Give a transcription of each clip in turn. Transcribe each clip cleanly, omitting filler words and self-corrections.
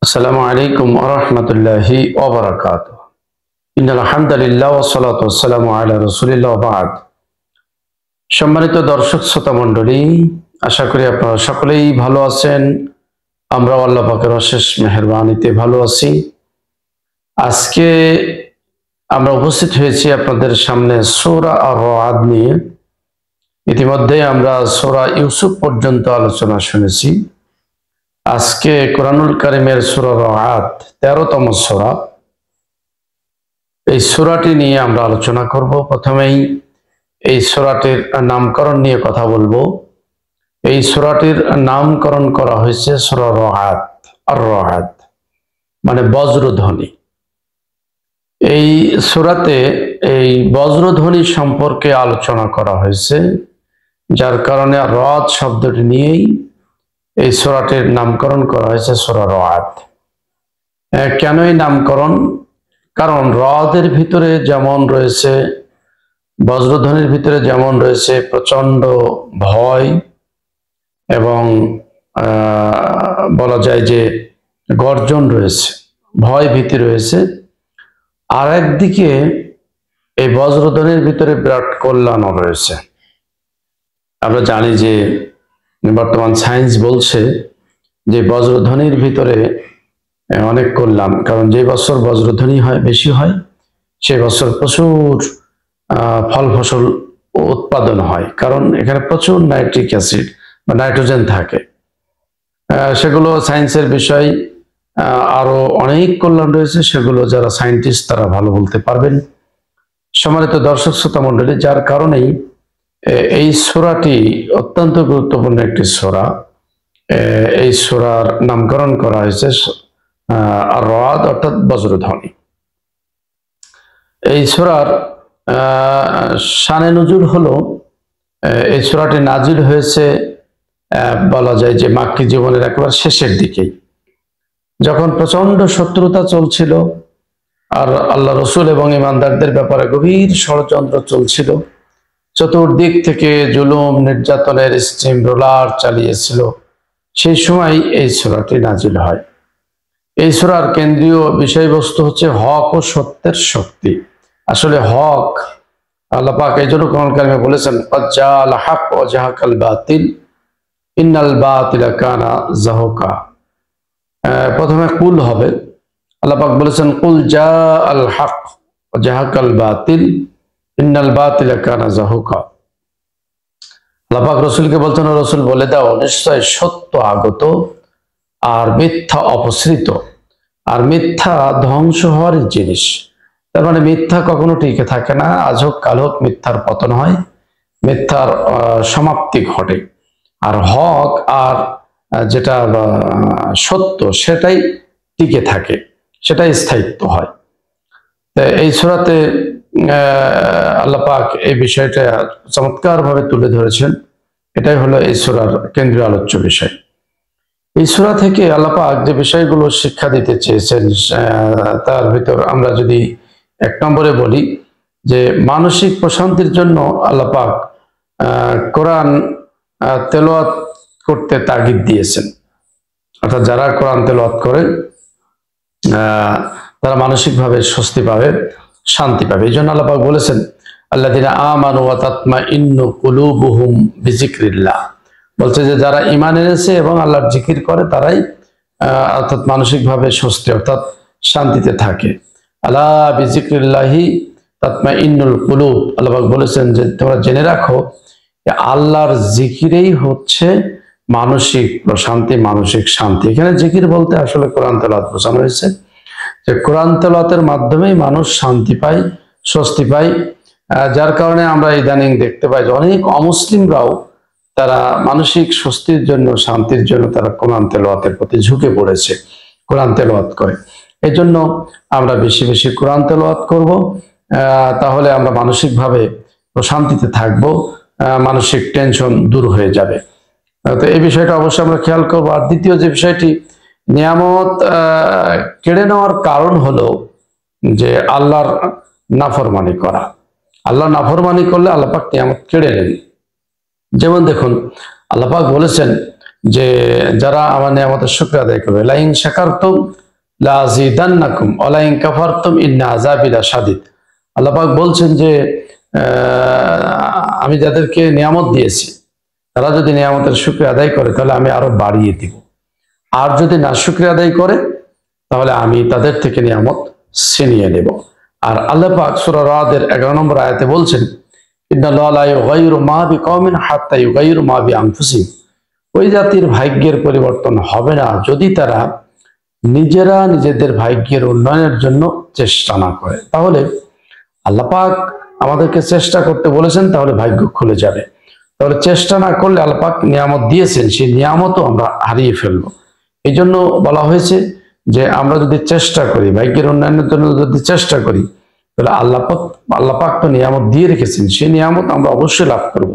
আসসালামু আলাইকুম ওয়া রাহমাতুল্লাহি ওয়া বারাকাতুহু। ইন্নাল হামদালিল্লাহ ওয়া সলাতু ওয়াসসালামু আলা রাসূলিল্লাহ ওয়া বা'দ। সম্মানিত দর্শক শ্রোতা মণ্ডলী, আশা করি আপনারা সকলেই ভালো আছেন। আমরাও আল্লাহ পাকের অশেষ মেহেরবানিতে ভালো আছি। আজকে আমরা উপস্থিত হয়েছি আপনাদের সামনে সূরা আর-রা'দ নিয়ে। ইতিমধ্যে আমরা সূরা ইউসুফ পর্যন্ত আলোচনা শুনেছি। আজকে কোরআনুল কারীমের সূরা আর-রা'দ 13তম সূরা। এই সূরাটি নিয়ে আমরা আলোচনা করব। প্রথমেই এই সূরাটির নামকরণ নিয়ে কথা বলবো। এই সূরাটির নামকরণ করা হয়েছে সূরা আর-রা'দ, আর-রা'দ মানে বজ্রধ্বনি। এই সূরাতে এই বজ্রধ্বনি সম্পর্কে আলোচনা করা হয়েছে, যার কারণে রাদ শব্দটি নিয়েই এই সূরাটির নামকরণ করা হয়েছে সূরা আর-রা'দ। কেন এই নামকরণ? কারণ রাদের ভিতরে যেমন রয়েছে, বজ্রধ্বনির ভিতরে যেমন রয়েছে প্রচন্ড ভয় এবং বলা যায় যে গর্জন রয়েছে, ভয় ভীতি রয়েছে, আর একদিকে এই বজ্রধ্বনির ভিতরে বিরাট কল্যাণও রয়েছে। আমরা জানি যে বর্তমান সায়েন্স বলছে যে বজ্রধ্বনির ভিতরে অনেক কল্যাণ, কারণ যে বছর বজ্রধ্বনি হয় বেশি হয় সে বছর প্রচুর ফল ফসল উৎপাদন হয়, কারণ এখানে প্রচুর নাইট্রিক অ্যাসিড বা নাইট্রোজেন থাকে। সেগুলো সায়েন্সের বিষয়, আরো অনেক কল্যাণ রয়েছে, সেগুলো যারা সায়েন্টিস্ট তারা ভালো বলতে পারবেন। সম্মানিত দর্শক শ্রোতা মণ্ডলী, যার কারণেই এই সূরাটি অত্যন্ত গুরুত্বপূর্ণ একটি সূরা। এই সূরার নামকরণ করা হয়েছে আর-রা'দ অর্থাৎ বজ্রধ্বনি। এই সূরার শানে নুজুল হলো, এই সূরাটি নাজিল হয়েছে বলা যায় যে মাক্কি জীবনের একেবারে শেষের দিকেই, যখন প্রচন্ড শত্রুতা চলছিল আর আল্লাহ রসুল এবং ইমানদারদের ব্যাপারে গভীর ষড়যন্ত্র চলছিল। চতুর্দিক থেকে জুলুম নির্যাতনের স্টিম রোলার চালিয়েছিল, সেই সময় এই সূরাটি নাজিল হয়। এই সূরার কেন্দ্রীয় বিষয়বস্তু হচ্ছে হক ও সত্যের শক্তি। আসলে হক, আল্লাহ পাক এই জন্য কোরআন কারিমে বলেছেন ক্বাদ জাআল হক ওয়া জাহাকাল বাতিল ইন্নাল বাতিলা কানা যাহুকা। প্রথমে কুল হবে, আল্লাহ পাক বলেছেন কুল জাআল হক ওয়া জাহাকাল বাতিল ইন্নাল বাতিলা কানা যাহুকা। আল্লাহ পাক রাসূলকে বলছেন, রাসূল বলে দাও নিশ্চয় সত্য আগত আর মিথ্যা অপসৃত, আর মিথ্যা ধ্বংস হওয়ার জিনিস। তার মানে মিথ্যা কখনো টিকে থাকে না, আজ হোক কাল হোক মিথ্যার পতন হয়, মিথ্যার সমাপ্তি ঘটে। আর হক আর যেটা সত্য সেটাই টিকে থাকে, সেটাই স্থায়িত্ব হয়। এই সূরাতে আল্লাহ পাক এই বিষয়টা চমৎকার ভাবে তুলে ধরেছেন। এটাই হলো এই সূরার কেন্দ্রীয় আলোচ্য বিষয়। এই সূরা থেকে আল্লাহ পাক যে বিষয়গুলো শিক্ষা দিতে চেয়েছেন, তার ভিতর আমরা যদি এক নম্বরে বলি যে মানসিক প্রশান্তির জন্য আল্লাহ পাক কোরআন তেলাওয়াত করতে তাগিদ দিয়েছেন। অর্থাৎ যারা কোরআন তেলাওয়াত করে তারা মানসিকভাবে স্বস্তি পাবে, শান্তি পাবে। এই জন্য আল্লাহ পাক বলেছেন আল্লাযীনা আমানু ওয়া তাতমাইন্নু কুলুবুহুম বিযিকরিল্লাহ। বলছে যে যারা ঈমান এনেছে এবং আল্লাহর জিকির করে তারাই অর্থাৎ মানসিকভাবে স্বস্তি অর্থাৎ শান্তিতে থাকে। আলা বিযিকরিল্লাহি তাতমাইন্নুল কুলুব। আল্লাহ পাক বলেছেন যে তোমরা জেনে রাখো যে আল্লাহর জিকিরেই হচ্ছে মানসিক প্রশান্তি, মানসিক শান্তি। এখানে জিকির বলতে আসলে কোরআন তেলাওয়াত বোঝানো হয়েছে, যে কোরআন তেলাওয়াতের মাধ্যমেই মানুষ শান্তি পায়, স্বস্তি পায়। যার কারণে আমরা ইদানিং দেখতে পাই যে অনেক অমুসলিমরাও তারা মানসিক স্বস্তির জন্য, শান্তির জন্য তারা কোরআন তেলাওয়াতের প্রতি ঝুঁকে পড়েছে, কোরআন তেলাওয়াত করে। এই জন্য আমরা বেশি বেশি কোরআন তেলাওয়াত করব, তাহলে আমরা মানসিকভাবে প্রশান্তিতে থাকবো, মানসিক টেনশন দূর হয়ে যাবে। তো এই বিষয়টা অবশ্যই আমরা খেয়াল করবো। আর দ্বিতীয় যে বিষয়টি, নিয়ামত কেড়ে নেওয়ার কারণ হলো যে আল্লাহর নাফরমানি করা। আল্লাহ নাফরমানি করলে আল্লাহ পাক নিয়ামত কেড়ে নেন। যেমন দেখুন আল্লাহ পাক বলেছেন যে যারা আমার নিয়ামতের শুকর আদায় করবে, লাইন শাকারতুম লাযিদান্নাকুম ওয়া লাইন কাফারতুম ইন্না আযাবি লাশাদীদ। আল্লাহ পাক বলছেন যে আমি যাদেরকে নিয়ামত দিয়েছি তারা যদি নিয়ামতের শুকর আদায় করে তাহলে আমি আরো বাড়িয়ে দিব, আর যদি না শুকর আদায় করে তাহলে আমি তাদের থেকে নিয়ামত ছিনিয়ে নেব। আর আল্লাহ পাক সূরা রাদের 11 নম্বর আয়াতে বলছেন, ইন্নাল্লাহা লা ইউগাইয়িরু মা বিকওমিন হাত্তা ইউগাইয়িরু মা বিআনফুসিহিম। ওই জাতির ভাগ্যের পরিবর্তন হবে না যদি তারা নিজেরা নিজেদের ভাগ্যের উন্নয়নের জন্য চেষ্টা না করে। তাহলে আল্লাহ পাক আমাদেরকে চেষ্টা করতে বলেছেন, তাহলে ভাগ্য খুলে যাবে। তাহলে চেষ্টা না করলে আল্লাহ পাক নিয়ামত দিয়েছেন, সেই নিয়ামতও আমরা হারিয়ে ফেলবো। এই জন্য বলা হয়েছে যে আমরা যদি চেষ্টা করি, ভাগ্যের উন্নয়নের জন্য যদি চেষ্টা করি, তাহলে আল্লাহ পাক তো নিয়ামত দিয়ে রেখেছেন, সেই নিয়ামত আমরা অবশ্যই লাভ করব,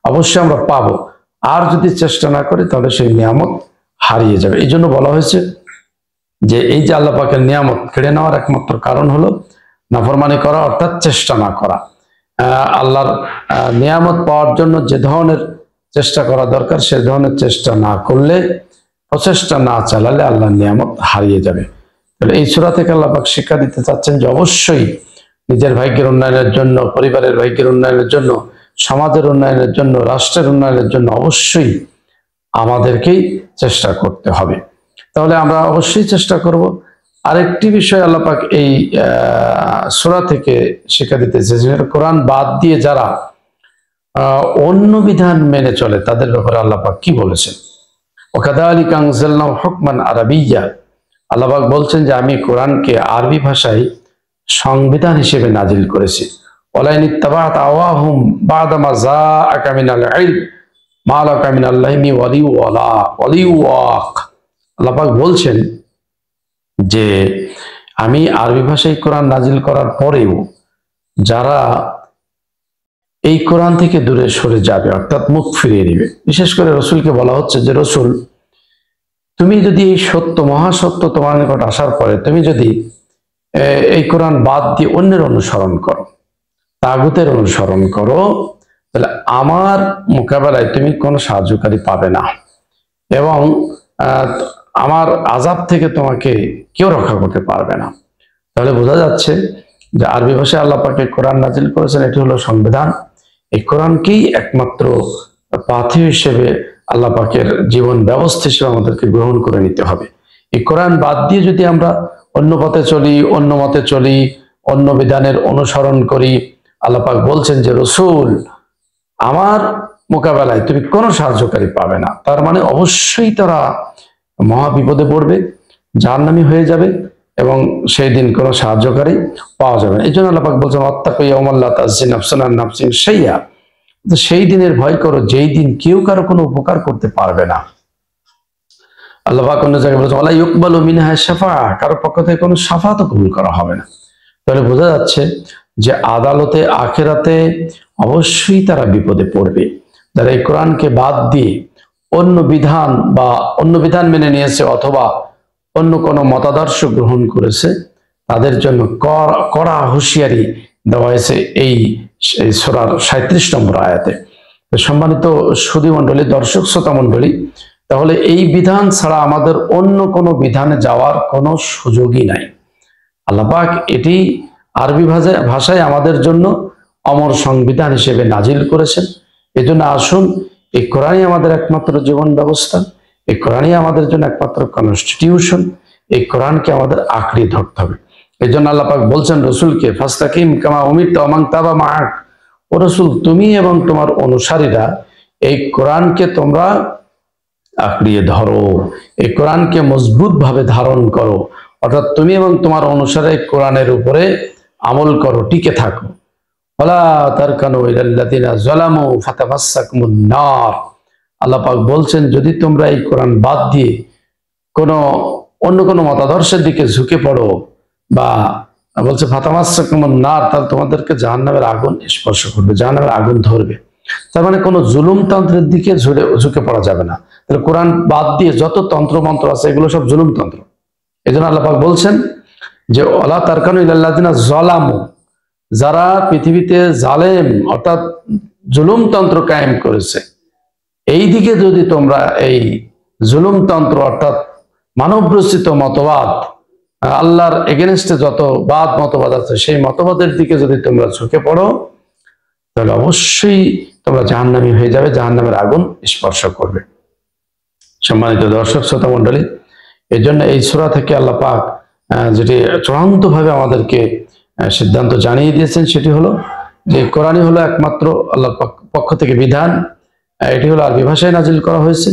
অবশ্যই আমরা পাবো। আর যদি চেষ্টা না করি তাহলে সেই নিয়ামত হারিয়ে যাবে। এই জন্য বলা হয়েছে যে এই যে আল্লাহ পাকের নিয়ামত কেড়ে নেওয়ার একমাত্র কারণ হলো নাফরমানি করা, অর্থাৎ চেষ্টা না করা। আল্লাহর নিয়ামত পাওয়ার জন্য যে ধরনের চেষ্টা করা দরকার সে ধরনের চেষ্টা না করলে, প্রচেষ্টা না চালালে আল্লাহর নিয়ামত হারিয়ে যাবে। তাহলে এই সূরা থেকে আল্লাহ পাক শিক্ষা দিতে চাচ্ছেন যে অবশ্যই নিজের ভাগ্যের উন্নয়নের জন্য, পরিবারের ভাগ্যের উন্নয়নের জন্য, সমাজের উন্নয়নের জন্য, রাষ্ট্রের উন্নয়নের জন্য অবশ্যই আমাদেরকেই চেষ্টা করতে হবে। তাহলে আমরা অবশ্যই চেষ্টা করব। আরেকটি বিষয় আল্লাহ পাক এই সূরা থেকে শিক্ষা দিতেছে যে কোরআন বাদ দিয়ে যারা অন্য বিধান মেনে চলে তাদের ব্যাপারে আল্লাহ পাক কি বলেছেন। ওয়াকাযালিকা আনজালনাহু হুকমান আরাবিয়্যা। আল্লাহ পাক বলছেন যে আমি কোরআনকে আরবি ভাষায় সংবিধান হিসেবে নাজিল করেছি। ওয়ালাইন ইত্তাবা'তা আওয়াহুম বা'দা মা জাআকা মিনাল ইলম মা লাকা মিনাল্লাহি মিন ওয়ালিয়্যিক। আল্লাহ পাক বলছেন যে আমি আরবি ভাষায় কোরআন নাজিল করার পরেও যারা এই কোরআন থেকে দূরে সরে যাবে, অর্থাৎ মুখ ফিরিয়ে নেবে, বিশেষ করে রসুলকে বলা হচ্ছে যে রসুল, তুমি যদি এই সত্য, মহাসত্য তোমার নিকট আসার পরে তুমি যদি এই কোরআন বাদ দিয়ে অন্যের অনুসরণ করো, তাগুতের অনুসরণ করো, তাহলে আমার মোকাবেলায় তুমি কোনো সাহায্যকারী পাবে না এবং আমার আযাব থেকে তোমাকে কেউ রক্ষা করতে পারবে না। তাহলে বোঝা যাচ্ছে যে আরবি ভাষায় আল্লাহ পাক কোরআন নাজিল করেছেন, এটি হলো সংবিধান। এই কোরআনকেই একমাত্র পাথেয় হিসেবে আল্লাহ পাকের জীবন ব্যবস্থা হিসেবে আমাদেরকে গ্রহণ করে নিতে হবে। এই কোরআন বাদ দিয়ে যদি আমরা অন্য পথে চলি, অন্য মতে চলি, অন্য বিধানের অনুসরণ করি, আল্লাহ পাক বলছেন যে রসুল আমার মোকাবেলায় তুমি কোনো সাহায্যকারী পাবে না। তার মানে অবশ্যই তারা মহা বিপদে পড়বে, জাহান্নামী হয়ে যাবে এবং সেই দিন কোনো সাহায্যকারী পাওয়া যাবে না। এই জন্য আল্লাহ পাক বলছেন ওয়াত্তাকু ইয়াওমান লা তাজজি নাফসুন আন নাফসিন শাইআ। সেই দিনের ভয় করো যেই দিন কেউ কারো কোনো উপকার করতে পারবে না। আল্লাহ পাক অন্য জায়গায় বলছেন ওয়ালা ইউকবালু মিনহা শাফাআ, কারো পক্ষ থেকে কোনো শাফাআতও কবুল করা হবে না। তাহলে বোঝা যাচ্ছে যে আদালতে আখিরাতে অবশ্যই তারা বিপদে পড়বে যারা এই কোরআনকে বাদ দিয়ে অন্য বিধান বা অন্য বিধান মেনে নিয়েছে অথবা অন্য কোনো মতাদর্শ গ্রহণ করেছে। তাদের জন্য কড়া হুঁশিয়ারি দেওয়া হয়েছে এই সূরার 37 নম্বর আয়াতে। সম্মানিত সুধী মণ্ডলী, দর্শক শ্রোতা মণ্ডলী, তাহলে এই বিধান ছাড়া আমাদের অন্য কোনো বিধানে যাওয়ার কোনো সুযোগই নাই। আল্লাহ পাক এটি আরবি ভাষায় আমাদের জন্য অমর সংবিধান হিসেবে নাজিল করেছেন। এজন্য আসুন এই কোরআনই আমাদের একমাত্র জীবন ব্যবস্থা, এই কোরআনই আমাদের জন্য একমাত্র কনস্টিটিউশন। এই কোরআনকে আমাদের আঁকড়ে ধরতে হবে। এই জন্য আল্লাহ পাক বলছেন রসুলকে ফাস্তাকিম কামা উমিরতা ওয়া মান তাবা মাআক। ও রসুল, তুমি এবং তোমার অনুসারীরা এই কোরআনকে তোমরা আঁকড়িয়ে ধরো, এই কোরআনকে মজবুত ভাবে ধারণ করো, অর্থাৎ তুমি এবং তোমার অনুসারে কোরআনের উপরে আমল করো, টিকে থাকো। ওয়ালা তারকানু ইলাল্লাযিনা যালামু ফাতামাসসাকুমুন নার। আল্লাহ পাক বলছেন যদি তোমরা এই কোরআন বাদ দিয়ে অন্য কোনো মতাদর্শের দিকে ঝুঁকে পড়ো বা বলছে ফাতামাসসাকুমুন নার, তাহলে তোমাদেরকে জাহান্নামের আগুন স্পর্শ করবে, জাহান্নামের আগুন ধরবে। তার মানে কোনো জুলুমতন্ত্রের দিকে ঝুঁকে পড়া যাবে না। তাহলে কোরআন বাদ দিয়ে যত তন্ত্র মন্ত্র আছে এগুলো সব জুলুমতন্ত্র। এই জন্য আল্লাহ পাক বলছেন যে ওয়ালা তারকানু ইলাল্লাযিনা যালামু, যারা পৃথিবীতে জালেম অর্থাৎ জুলুমতন্ত্র কায়েম করেছে, এই দিকে যদি তোমরা এই জুলুমতন্ত্র অর্থাৎ মানবরচিত মতবাদ, আল্লাহর এগেনস্টে যত মতবাদ আছে সেই মতবাদের দিকে যদি তোমরা ঝুঁকে পড়ো তাহলে অবশ্যই তোমরা জাহান্নামী হয়ে যাবে, জাহান্নামের আগুন স্পর্শ করবে। সম্মানিত দর্শক শ্রোতা মণ্ডলী, এই জন্য এই সূরা থেকে আল্লাহ পাক যেটি চূড়ান্ত ভাবে আমাদেরকে সিদ্ধান্ত জানিয়ে দিয়েছেন সেটি হলো যে কোরআনই হলো একমাত্র আল্লাহর পক্ষ থেকে বিধান। এটি হলো আরবি ভাষায় নাজিল করা হয়েছে।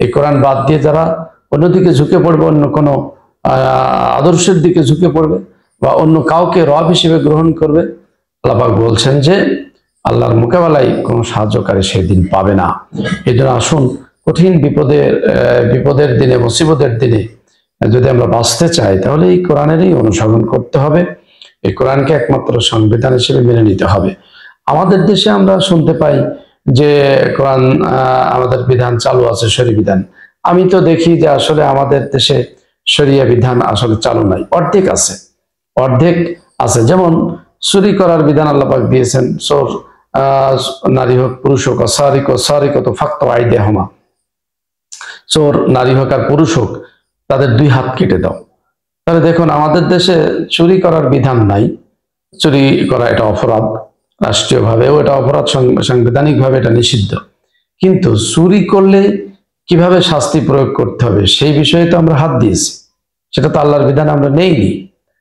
এই কোরআন বাদ দিয়ে যারা অন্যদিকে ঝুঁকে পড়বে, অন্য কোনো আদর্শের দিকে ঝুঁকে পড়বে বা অন্য কাউকে রব হিসেবে গ্রহণ করবে, আল্লাহ পাক বলছেন যে আল্লাহর মোকাবেলায় কোনো সাহায্যকারী সেদিন পাবে না। এই জন্য আসুন কঠিন বিপদের দিনে, মুসিবতের দিনে যদি আমরা বাঁচতে চাই তাহলে এই কোরআনেরই অনুসরণ করতে হবে। এই কোরআনকে একমাত্র সংবিধান হিসেবে মেনে নিতে হবে। আমাদের দেশে আমরা শুনতে পাই যে কোরআন আমাদের বিধান চালু আছে, শরীয়ত বিধান। আমি তো দেখি যে আসলে আমাদের দেশে শরিয়া বিধান আসলে চালু নাই, অর্ধেক আছে। যেমন চুরি করার বিধান আল্লাহ পাক দিয়েছেন, চোর নারী হোক পুরুষ হোক, সারিকত ফাক্ত আইদিয়াহুমা, চোর নারী হোক আর পুরুষ হোক তাদের 2 হাত কেটে দাও। তাহলে দেখুন আমাদের দেশে চুরি করার বিধান নাই, চুরি করা এটা অপরাধ, রাষ্ট্রীয়ভাবেও এটা অপরাধ, সাংবিধানিকভাবে এটা নিষিদ্ধ। কিন্তু চুরি করলে কিভাবে শাস্তি প্রয়োগ করতে হবে সেই বিষয়ে তো আমরা হাত দিয়েছি, সেটা তো আল্লাহর বিধান আমরা নেইনি।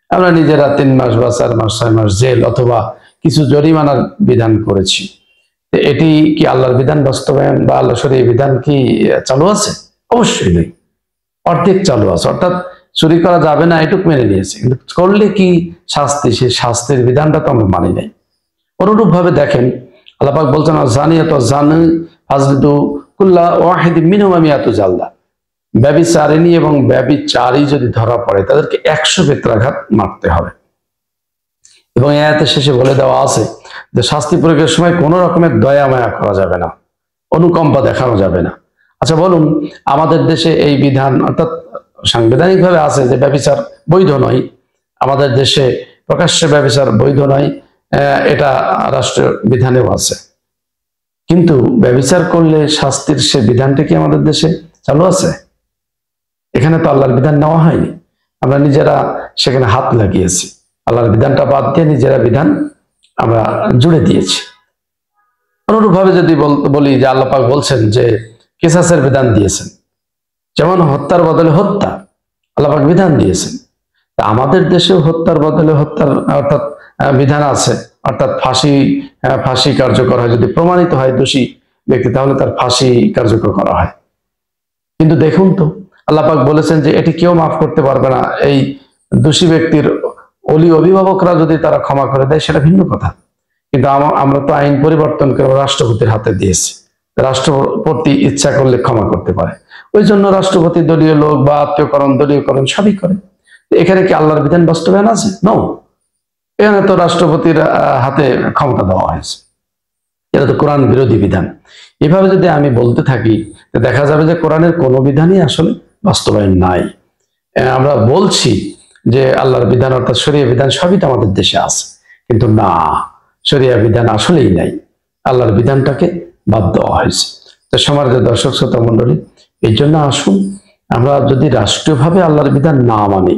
আমরা নিজেরা 3 মাস বা 4 মাস 6 মাস জেল অথবা কিছু জরিমানার বিধান করেছি। এটি কি আল্লাহর বিধান বাস্তবায়ন বা আল্লাহ শরীয়ত বিধান কি চালু আছে? অবশ্যই নেই, অর্ধেক চালু আছে। অর্থাৎ চুরি করা যাবে না এটুক মেনে নিয়েছে, কিন্তু করলে কি শাস্তি, সেই শাস্তির বিধানটা তো আমরা মানি নাই। অনুরূপ ভাবে দেখেন আল্লাহ পাক বলছেন জানিয়াত জানি ফাজলিদু কুল্লা ওয়াহিদিন মিনহুমা মিয়াতু জালদা, ব্যভিচারিণী এবং ব্যভিচারী যদি ধরা পড়ে তাদেরকে 100 বেত্রাঘাত মারতে হবে। এবং এই আয়াতের শেষে বলে দেওয়া আছে যে শাস্তি প্রয়োগের সময় কোনো রকমের দয়া মায়া করা যাবে না, অনুকম্পা দেখানো যাবে না। আচ্ছা বলুন, আমাদের দেশে এই বিধান অর্থাৎ সাংবিধানিক ভাবে আছে যে ব্যভিচার বৈধ নয়, আমাদের দেশে প্রকাশ্যে ব্যভিচার বৈধ নয়, এটা রাষ্ট্রীয় বিধানেও আছে। কিন্তু ব্যভিচার করলে শাস্তির সে বিধানটা কি আমাদের দেশে চালু আছে? এখানে তো আল্লাহর বিধান নেওয়া হয়নি, আমরা নিজেরা সেখানে হাত লাগিয়েছি। আল্লাহর বিধানটা বাদ দিয়ে নিজেরা বিধান আমরা জুড়ে দিয়েছি। অনুরূপভাবে যদি বলি যে আল্লাহ পাক বলছেন যে কিসাসের বিধান দিয়েছেন, যেমন হত্যার বদলে হত্যা আল্লাহ পাক বিধান দিয়েছেন। তা আমাদের দেশেও হত্যার বদলে হত্যার অর্থাৎ বিধান আছে, অর্থাৎ ফাঁসি কার্যকর হয়, যদি প্রমাণিত হয় দোষী ব্যক্তি তাহলে তার ফাঁসি কার্যকর করা হয়। কিন্তু দেখুন তো আল্লাহ পাক বলেছেন যে এটি কেউ মাফ করতে পারবে না, এই দোষী ব্যক্তির অভিভাবকরা যদি তারা ক্ষমা করে দেয় সেটা ভিন্ন কথা। কিন্তু আমরা তো আইন পরিবর্তন করে রাষ্ট্রপতির হাতে দিয়েছি, রাষ্ট্রপতি ইচ্ছা করলে ক্ষমা করতে পারে। ওই জন্য রাষ্ট্রপতি দলীয় লোক বা আত্মীয়করণ দলীয়করণ সবই করে। এখানে কি আল্লাহর বিধান বাস্তবায়ন আছে? নো, এখানে তো রাষ্ট্রপতির হাতে ক্ষমতা দেওয়া হয়েছে, এটা তো কোরআন বিরোধী বিধান। এভাবে যদি আমি বলতে থাকি দেখা যাবে যে কোরআনের কোনো বিধানই আসলে বাস্তবায়ন নাই। আমরা বলছি যে আল্লাহর বিধান অর্থাৎ শরিয়া বিধান সবই তো আমাদের দেশে আছে, কিন্তু না, শরিয়া বিধান আসলেই নাই, আল্লাহর বিধানটাকে বাদ দেওয়া হয়েছে। তো সমাজের দর্শক শ্রোতা মন্ডলী, এই জন্য আসুন আমরা যদি রাষ্ট্রীয়ভাবে আল্লাহর বিধান না মানি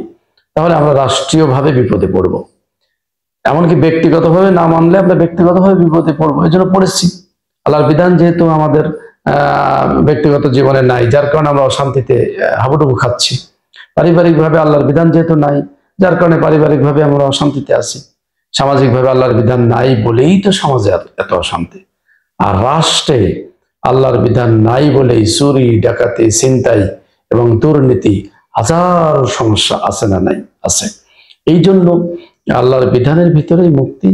তাহলে আমরা রাষ্ট্রীয়ভাবে বিপদে পড়ব, এমনকি ব্যক্তিগতভাবে না মানলে আমরা ব্যক্তিগতভাবে বিপদে পড়বো। এই জন্য পড়েছি আল্লাহর বিধান যেহেতু আমাদের ব্যক্তিগত জীবনে নাই, যার কারণে আমরা অশান্তিতে হাবুডুবু খাচ্ছি। পারিবারিকভাবে আল্লাহর বিধান যেহেতু নাই, যার কারণে পারিবারিকভাবে আমরা অশান্তিতে আছি। সামাজিকভাবে আল্লাহর বিধান নাই বলেই তো সমাজে এত অশান্তি। আর রাষ্ট্রে আল্লাহর বিধান নাই বলেই চুরি, ডাকাতি, ছিনতাই এবং দুর্নীতি হাজার সমস্যা আছে না নাই? আছে। এই জন্য আল্লাহর বিধানের ভিতরেই মুক্তি।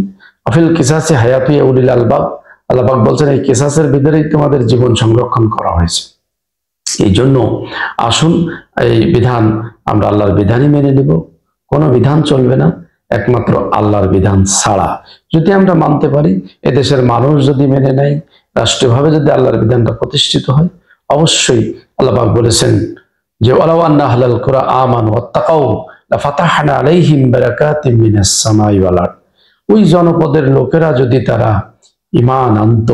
আফিল কিসাসে হায়াতুয়া উলিল আলবাব, আল্লাহ পাক বলছেন এই কিসাসের ভিতরেই তোমাদের জীবন সংরক্ষণ করা হয়েছে। এই জন্য আসুন এই বিধান আমরা আল্লাহর বিধানই মেনে নেব, কোনো বিধান চলবে না একমাত্র আল্লাহর বিধান ছাড়া। যদি আমরা মানতে পারি, এদেশের মানুষ যদি মেনে নেয়, রাষ্ট্রীয়ভাবে যদি আল্লাহর বিধানটা প্রতিষ্ঠিত হয়, অবশ্যই আল্লাহ পাক বলেছেন যে ওয়ালাউ আন্না আহলাল কুরআ আমানু ওয়াত্তাকাউ লাফাতাহনা আলাইহিম বারাকাতিম মিনাস সামাই ওয়াল আরদ। ওই জনপদের লোকেরা যদি তারা ঈমান আনত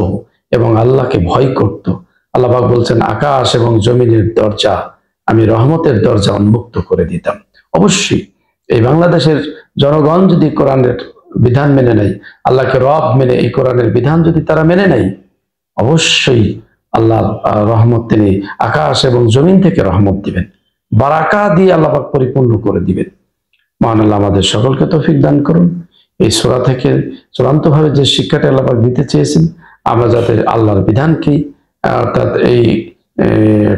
এবং আল্লাহকে ভয় করত, আল্লাহ পাক বলছেন, আকাশ এবং জমিনের দরজা আমি রহমতের দরজা উন্মুক্ত করে দিতাম। অবশ্যই এই বাংলাদেশের জনগণ যদি কোরআনের বিধান মেনে নেয়, আল্লাহকে রব মেনে এই কোরআনের বিধান যদি তারা মেনে নেয়, অবশ্যই আল্লাহ রহমত তিনি আকাশ এবং জমিন থেকে রহমত দিবেন, বারাকা দিয়ে আল্লাহ পাক পরিপূর্ণ করে দিবেন। মহান আল্লাহ আমাদের সকলকে তৌফিক দান করুন। এই সূরা থেকে চূড়ান্তভাবে যে শিক্ষাটা আল্লাহ পাক দিতে চেয়েছেন, আমরা যাতে আল্লাহর বিধানকে অর্থাৎ এই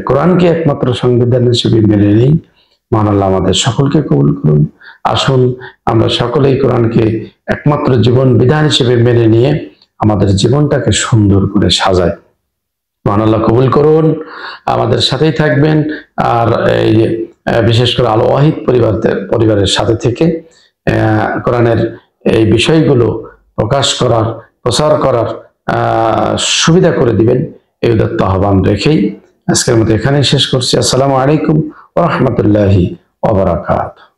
কোরআনকে একমাত্র সংবিধান হিসেবে মেনে নেই, মহান আল্লাহ আমাদের সকলকে কবুল করুন। আসুন আমরা সকলেই কোরআনকে একমাত্র জীবন বিধান হিসেবে মেনে নিয়ে আমাদের জীবনটাকে সুন্দর করে সাজাই। মহান আল্লাহ কবুল করুন, আমাদের সাথেই থাকবেন। আর এই বিশেষ করে আল ওয়াহিদ পরিবারের সাথে থেকে কোরআনের এই বিষয়গুলো প্রকাশ করার, প্রচার করার সুবিধা করে দিবেন, এই উদাত্ত আহ্বান রেখেই আজকের মতো এখানেই শেষ করছি। আসসালামু আলাইকুম ওয়া রাহমাতুল্লাহি ওয়া বারাকাতুহু।